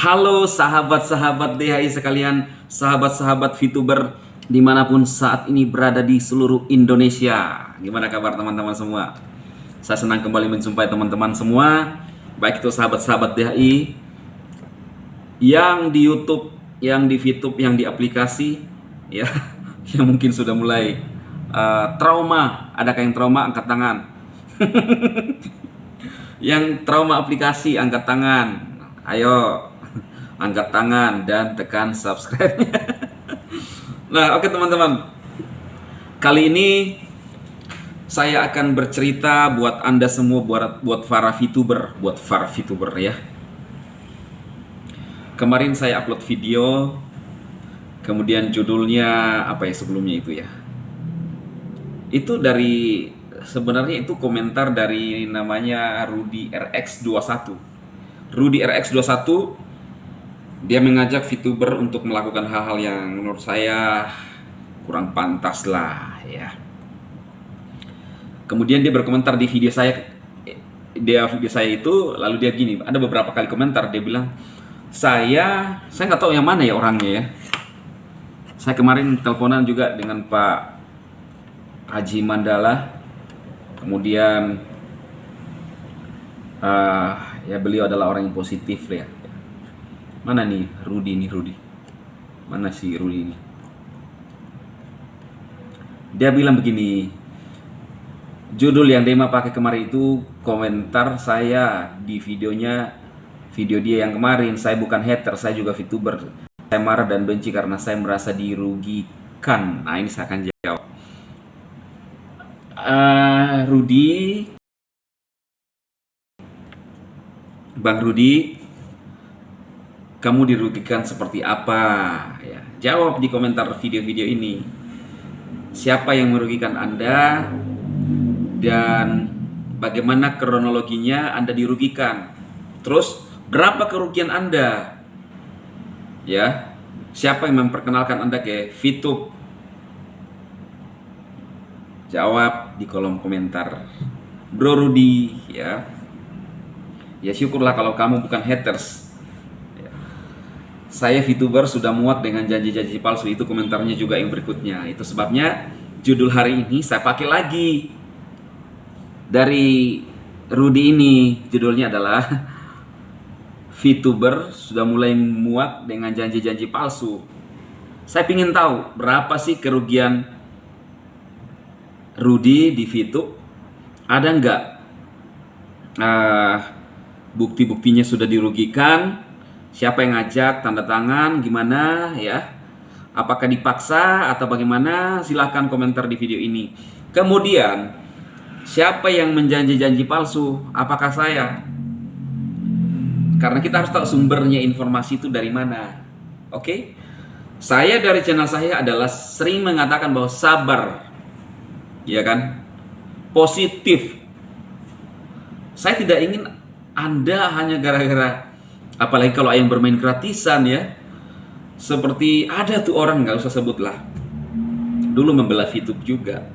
Halo sahabat-sahabat DHI sekalian, sahabat-sahabat VTuber dimanapun saat ini berada di seluruh Indonesia. Gimana kabar teman-teman semua? Saya senang kembali menjumpai teman-teman semua, baik itu sahabat-sahabat DHI yang di YouTube, yang di VTube, yang di aplikasi, ya, yang mungkin sudah mulai trauma. Adakah yang trauma? Angkat tangan. Yang trauma aplikasi, angkat tangan. Ayo, angkat tangan dan tekan subscribe. Nah, oke teman-teman. Kali ini saya akan bercerita buat Anda semua, buat para VTuber ya. Kemarin saya upload video, kemudian judulnya apa ya sebelumnya itu ya. Itu sebenarnya itu komentar dari namanya Rudy RX21. Rudy RX21 dia mengajak VTuber untuk melakukan hal-hal yang menurut saya kurang pantas lah ya. Kemudian dia berkomentar di video saya, itu, lalu dia gini, ada beberapa kali komentar, dia bilang, saya nggak tahu yang mana ya orangnya ya. Saya kemarin teleponan juga dengan Pak Haji Mandala, kemudian ya beliau adalah orang yang positif ya. Mana nih Rudy? Mana si Rudy ini? Dia bilang begini, judul yang Dema pakai kemarin itu komentar saya di video dia yang kemarin. Saya bukan hater, saya juga VTuber. Saya marah dan benci karena saya merasa dirugikan. Nah, ini saya akan jawab. Rudy, Bang Rudy, kamu dirugikan seperti apa? Ya, jawab di komentar video-video ini. Siapa yang merugikan Anda dan bagaimana kronologinya Anda dirugikan? Terus berapa kerugian Anda? Ya, siapa yang memperkenalkan Anda ke VTube? Jawab di kolom komentar, Bro Rudy ya. Ya syukurlah kalau kamu bukan haters. Saya VTuber sudah muak dengan janji-janji palsu. Itu komentarnya juga yang berikutnya. Itu sebabnya judul hari ini saya pakai lagi dari Rudy ini. Judulnya adalah VTuber sudah mulai muak dengan janji-janji palsu. Saya ingin tahu berapa sih kerugian Rudy di VTube. Ada nggak bukti-buktinya sudah dirugikan? Siapa yang ngajak, tanda tangan, gimana ya? Apakah dipaksa atau bagaimana? Silahkan komentar di video ini. Kemudian, siapa yang menjanji-janji palsu? Apakah saya? Karena kita harus tahu sumbernya informasi itu dari mana. Oke? Saya dari channel saya adalah sering mengatakan bahwa sabar. Ya kan? Positif. Saya tidak ingin Anda hanya gara-gara, apalagi kalau yang bermain gratisan ya, seperti ada tuh orang, nggak usah sebutlah, dulu membela VTube juga,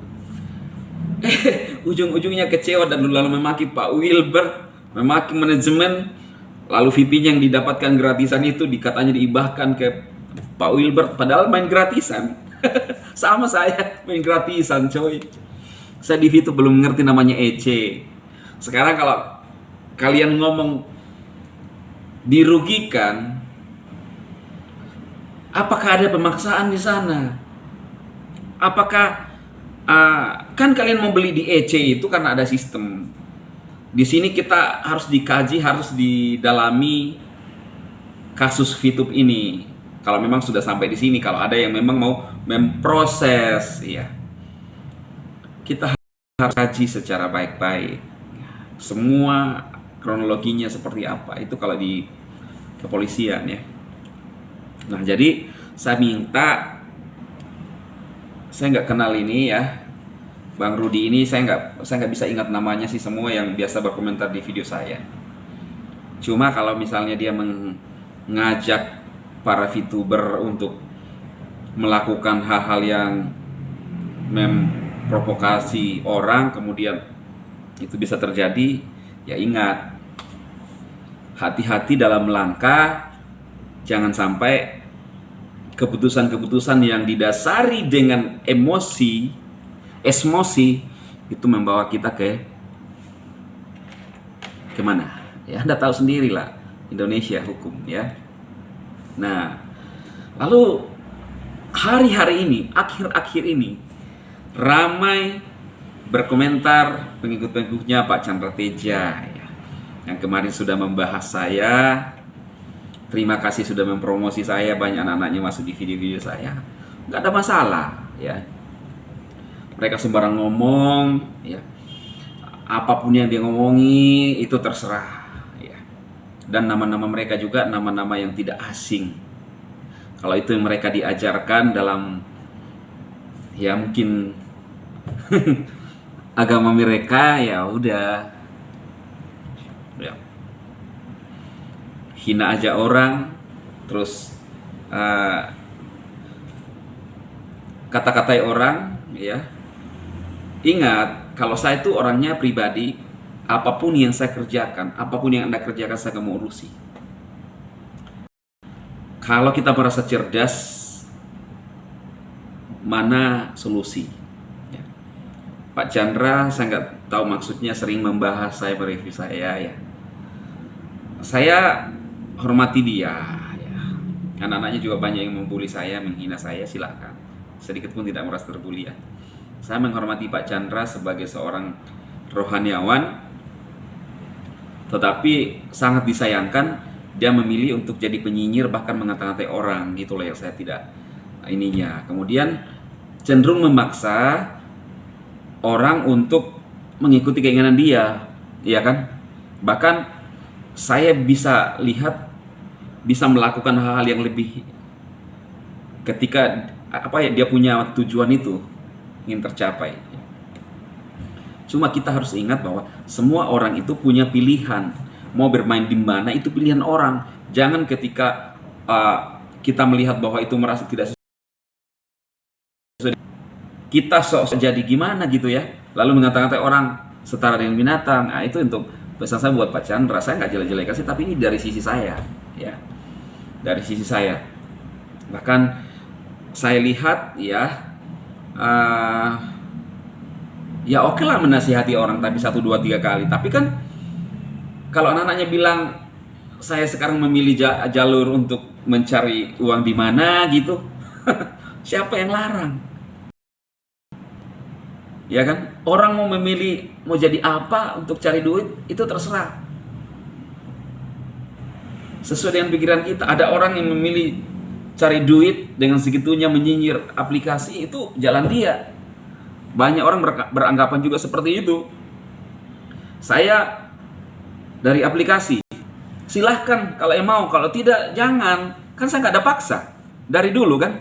ujung-ujungnya kecewa dan lalu memaki Pak Wilbert, memaki manajemen, lalu VIP-nya yang didapatkan gratisan itu dikatanya diibahkan ke Pak Wilbert, padahal main gratisan. Sama saya main gratisan coy. Saya di VTube belum ngerti namanya EC. Sekarang kalau kalian ngomong dirugikan, apakah ada pemaksaan di sana? Apakah kan kalian mau beli di EC itu karena ada sistem. Di sini kita harus dikaji, harus didalami kasus VTube ini. Kalau memang sudah sampai di sini, kalau ada yang memang mau memproses, ya, kita harus kaji secara baik-baik. Semua kronologinya seperti apa itu kalau di kepolisian ya. Nah, jadi saya minta, saya nggak kenal ini ya, Bang Rudy ini, saya nggak bisa ingat namanya sih semua yang biasa berkomentar di video saya. Cuma kalau misalnya dia mengajak para VTuber untuk melakukan hal-hal yang memprovokasi orang, kemudian itu bisa terjadi, ya ingat, hati-hati dalam melangkah, Jangan sampai keputusan-keputusan yang didasari dengan emosi itu membawa kita kemana? Ya, Anda tahu sendirilah Indonesia hukum ya. Nah, lalu hari-hari ini, akhir-akhir ini ramai berkomentar pengikut-pengikutnya Pak Chandra Teja ya, yang kemarin sudah membahas saya. Terima kasih sudah mempromosi saya, banyak anak-anaknya masuk di video-video saya. Nggak ada masalah ya. Mereka sembarang ngomong ya. Apapun yang dia ngomongi itu terserah ya. Dan nama-nama mereka juga nama-nama yang tidak asing. Kalau itu yang mereka diajarkan dalam ya mungkin agama mereka, ya udah ya. Hina aja orang, terus kata-katai orang ya. Ingat, kalau saya itu orangnya pribadi, apapun yang saya kerjakan, apapun yang Anda kerjakan, saya gak mau urusi. Kalau kita merasa cerdas, mana solusi ya. Pak Chandra, saya nggak tahu maksudnya, sering membahas saya, mereview saya ya. Saya hormati dia ya. Anak-anaknya juga banyak yang membuli saya, menghina saya, silakan. Sedikit pun tidak merasa terbuli ya. Saya menghormati Pak Chandra sebagai seorang rohaniawan, tetapi sangat disayangkan dia memilih untuk jadi penyinyir, bahkan mengata-ngatai orang gitu loh, yang saya tidak ininya. Kemudian cenderung memaksa orang untuk mengikuti keinginan dia, ya kan? Bahkan saya bisa lihat bisa melakukan hal-hal yang lebih ketika dia punya tujuan itu ingin tercapai. Cuma kita harus ingat bahwa semua orang itu punya pilihan. Mau bermain di mana itu pilihan orang. Jangan ketika kita melihat bahwa itu merasa tidak sesuai, kita sok jadi gimana gitu ya, lalu mengata-ngatai orang setara dengan binatang. Nah, itu untuk pesan saya buat Pak Chandra. Saya nggak jelek-jelekan sih, tapi ini dari sisi saya ya, dari sisi saya. Bahkan saya lihat ya, ya oke lah menasihati orang, tapi 1, 2, 3 kali. Tapi kan kalau anak-anaknya bilang saya sekarang memilih jalur untuk mencari uang di mana gitu, siapa yang larang? Ya kan? Orang mau memilih mau jadi apa untuk cari duit itu terserah. Sesuai dengan pikiran kita. Ada orang yang memilih cari duit dengan segitunya menyinyir aplikasi, itu jalan dia. Banyak orang beranggapan juga seperti itu. Saya dari aplikasi, silahkan kalau yang mau, kalau tidak jangan. Kan saya nggak ada paksa dari dulu kan.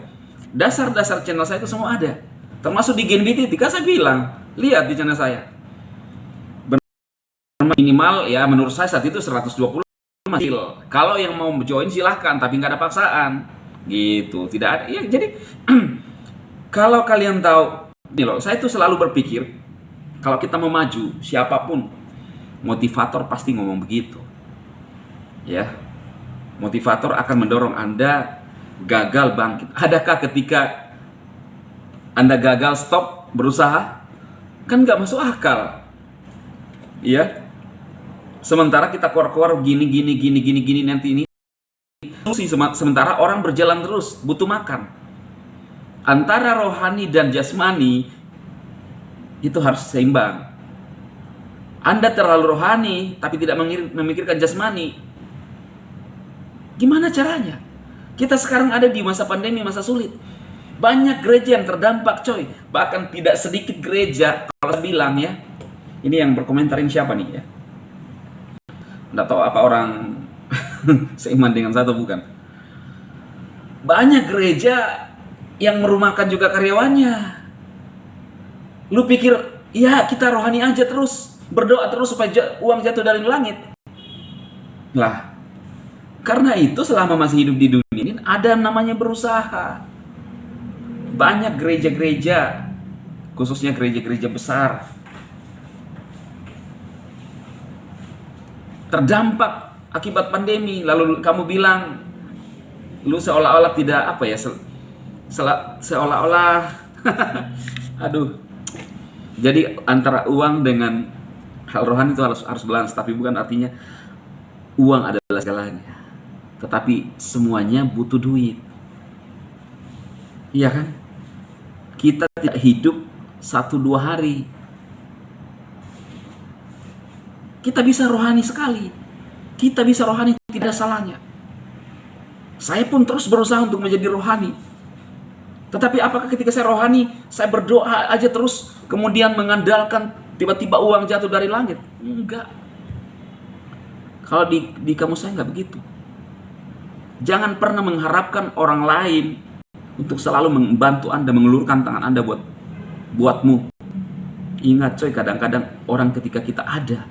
Dasar-dasar channel saya itu semua ada, termasuk di Gen BTT. Kan saya bilang, lihat di channel saya, minimal ya menurut saya saat itu 120 masih. Kalau yang mau join silahkan, tapi nggak ada paksaan gitu, tidak ada ya. Jadi kalau kalian tahu ini loh, saya itu selalu berpikir kalau kita mau maju, siapapun motivator pasti ngomong begitu ya. Motivator akan mendorong Anda gagal bangkit. Adakah ketika Anda gagal stop berusaha? Kan nggak masuk akal ya. Sementara kita keluar gini nanti ini, sementara orang berjalan terus butuh makan. Antara rohani dan jasmani itu harus seimbang. Anda terlalu rohani tapi tidak memikirkan jasmani, gimana caranya? Kita sekarang ada di masa pandemi, masa sulit. Banyak gereja yang terdampak coy. Bahkan tidak sedikit gereja, kalau saya bilang ya, ini yang berkomentarin siapa nih ya, nggak tahu apa orang seiman dengan saya atau bukan. Banyak gereja yang merumahkan juga karyawannya. Lu pikir ya kita rohani aja terus, berdoa terus supaya uang jatuh dari langit lah. Karena itu selama masih hidup di dunia ini ada namanya berusaha. Banyak gereja-gereja, khususnya gereja-gereja besar, terdampak akibat pandemi. Lalu kamu bilang Lu seolah-olah tidak apa ya, seolah-olah aduh. Jadi antara uang dengan hal rohani itu harus balance, tapi bukan artinya uang adalah segalanya. Tetapi semuanya butuh duit. Iya kan? Kita tidak hidup 1-2 hari. Kita bisa rohani sekali. Kita bisa rohani, tidak salahnya. Saya pun terus berusaha untuk menjadi rohani. Tetapi apakah ketika saya rohani, saya berdoa aja terus, kemudian mengandalkan tiba-tiba uang jatuh dari langit? Enggak. Kalau di kamus saya enggak begitu. Jangan pernah mengharapkan orang lain untuk selalu membantu Anda, mengelurkan tangan Anda buatmu. Ingat coy, kadang-kadang orang ketika kita ada,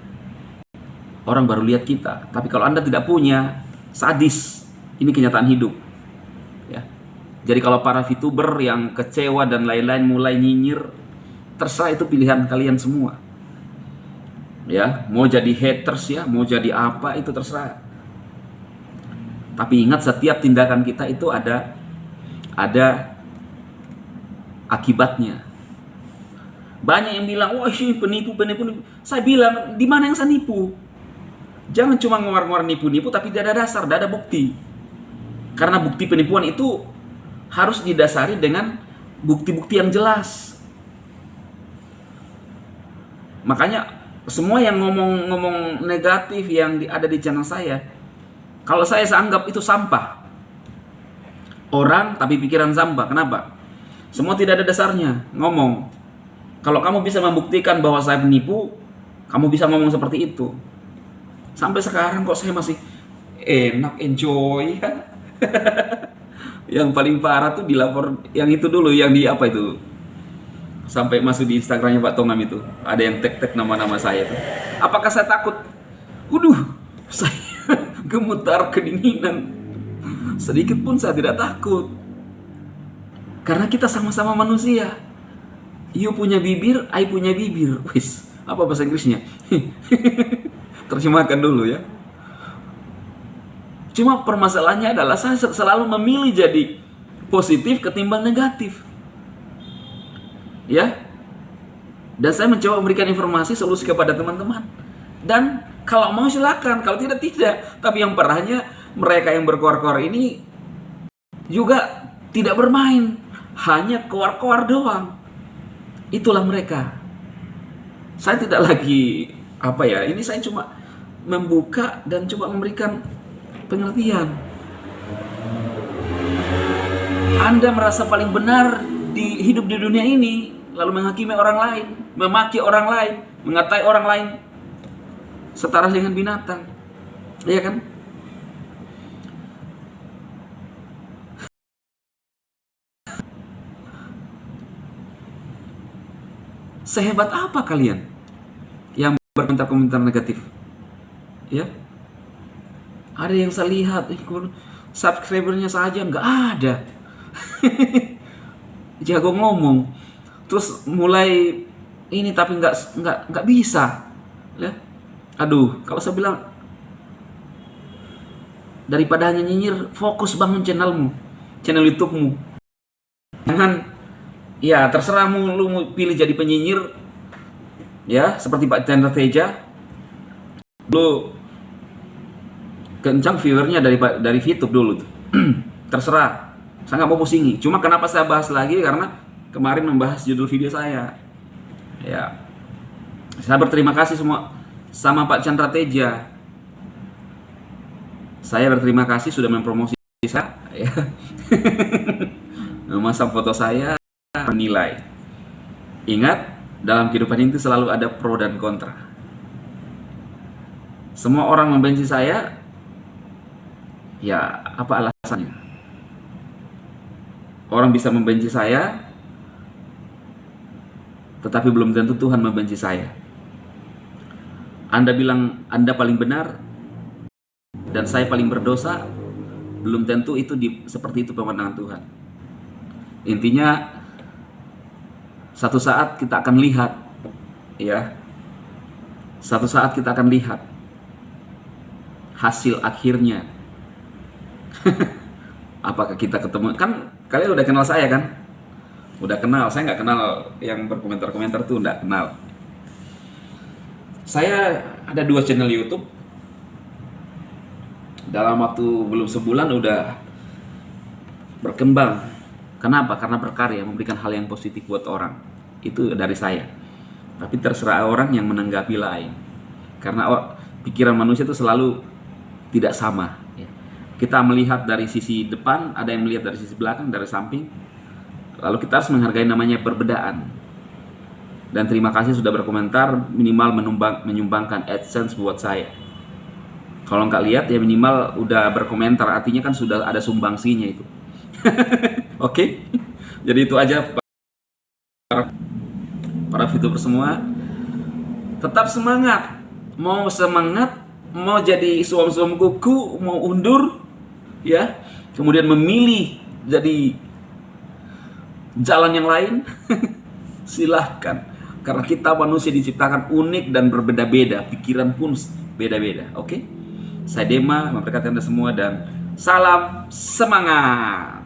orang baru lihat kita. Tapi kalau Anda tidak punya, sadis. Ini kenyataan hidup. Ya. Jadi kalau para VTuber yang kecewa dan lain-lain mulai nyinyir, terserah, itu pilihan kalian semua. Ya, mau jadi haters ya, mau jadi apa, itu terserah. Tapi ingat, setiap tindakan kita itu ada akibatnya. Banyak yang bilang, wah ini penipu. Saya bilang, di mana yang saya nipu? Jangan cuma ngomong-ngomong nipu-nipu tapi tidak ada dasar, tidak ada bukti. Karena bukti penipuan itu harus didasari dengan bukti-bukti yang jelas. Makanya semua yang ngomong negatif yang ada di channel saya, kalau saya anggap itu sampah. Orang tapi pikiran sampah. Kenapa? Semua tidak ada dasarnya ngomong. Kalau kamu bisa membuktikan bahwa saya penipu, kamu bisa ngomong seperti itu. Sampai sekarang kok saya masih enak, enjoy ya. Yang paling parah tuh dilapor yang itu dulu, yang di apa itu, sampai masuk di Instagramnya Pak Tongam itu, ada yang tag nama-nama saya tuh. Apakah saya takut? Saya gemetar, kedinginan. Sedikit pun saya tidak takut, karena kita sama-sama manusia. You punya bibir, I punya bibir. Wis, apa bahasa Inggrisnya? Terjemahkan dulu ya. Cuma permasalahannya adalah saya selalu memilih jadi positif ketimbang negatif. Ya. Dan saya mencoba memberikan informasi, solusi kepada teman-teman. Dan kalau mau silakan, kalau tidak. Tapi yang parahnya, mereka yang berkoar-koar ini juga tidak bermain, hanya koar-koar doang. Itulah mereka. Saya tidak lagi ini saya cuma membuka dan coba memberikan pengertian. Anda merasa paling benar hidup di dunia ini, lalu menghakimi orang lain, memaki orang lain, mengatai orang lain, setara dengan binatang. Iya kan? Sehebat apa kalian yang berkomentar-komentar negatif? Ya. Ada yang saya lihat, subscribernya saja nggak ada. Jago ngomong, terus mulai ini tapi nggak bisa. Ya. Aduh, kalau saya bilang, daripada hanya nyinyir, fokus bangun channelmu, channel YouTube-mu. Jangan, ya terserahmu, lu pilih jadi penyinyir, ya seperti Pak Chandra Teja, lu kencang viewernya dari VTube dulu tuh. Terserah, saya nggak mau pusingi. Cuma kenapa saya bahas lagi, karena kemarin membahas judul video saya. Ya, saya berterima kasih semua sama Pak Chandra Teja. Saya berterima kasih sudah mempromosi saya, ya. Memasang foto saya, menilai. Ingat, dalam kehidupan itu selalu ada pro dan kontra. Semua orang membenci saya, ya apa alasannya? Orang bisa membenci saya, tetapi belum tentu Tuhan membenci saya. Anda bilang Anda paling benar dan saya paling berdosa, belum tentu itu seperti itu pemandangan Tuhan. Intinya, satu saat kita akan lihat, ya. Satu saat kita akan lihat hasil akhirnya. Apakah kita ketemu, kan kalian udah kenal saya kan? Udah kenal, saya nggak kenal yang berkomentar-komentar tuh, nggak kenal. Saya ada 2 channel YouTube. Dalam waktu belum sebulan udah berkembang. Kenapa? Karena berkarya, memberikan hal yang positif buat orang. Itu dari saya. Tapi terserah orang yang menanggapi lain. Karena pikiran manusia itu selalu tidak sama. Ya. Kita melihat dari sisi depan, ada yang melihat dari sisi belakang, dari samping. Lalu kita harus menghargai namanya perbedaan. Dan terima kasih sudah berkomentar, minimal menyumbangkan AdSense buat saya. Kalau nggak lihat ya minimal udah berkomentar, artinya kan sudah ada sumbangsinya itu. Oke? Jadi itu aja para VTuber semua. Tetap semangat. Mau semangat, mau jadi suam-suam kuku, mau undur, ya. Kemudian memilih jadi jalan yang lain, silahkan. Karena kita manusia diciptakan unik dan berbeda-beda, pikiran pun beda-beda. Oke? Saya Dema, memberkati Anda semua dan salam semangat.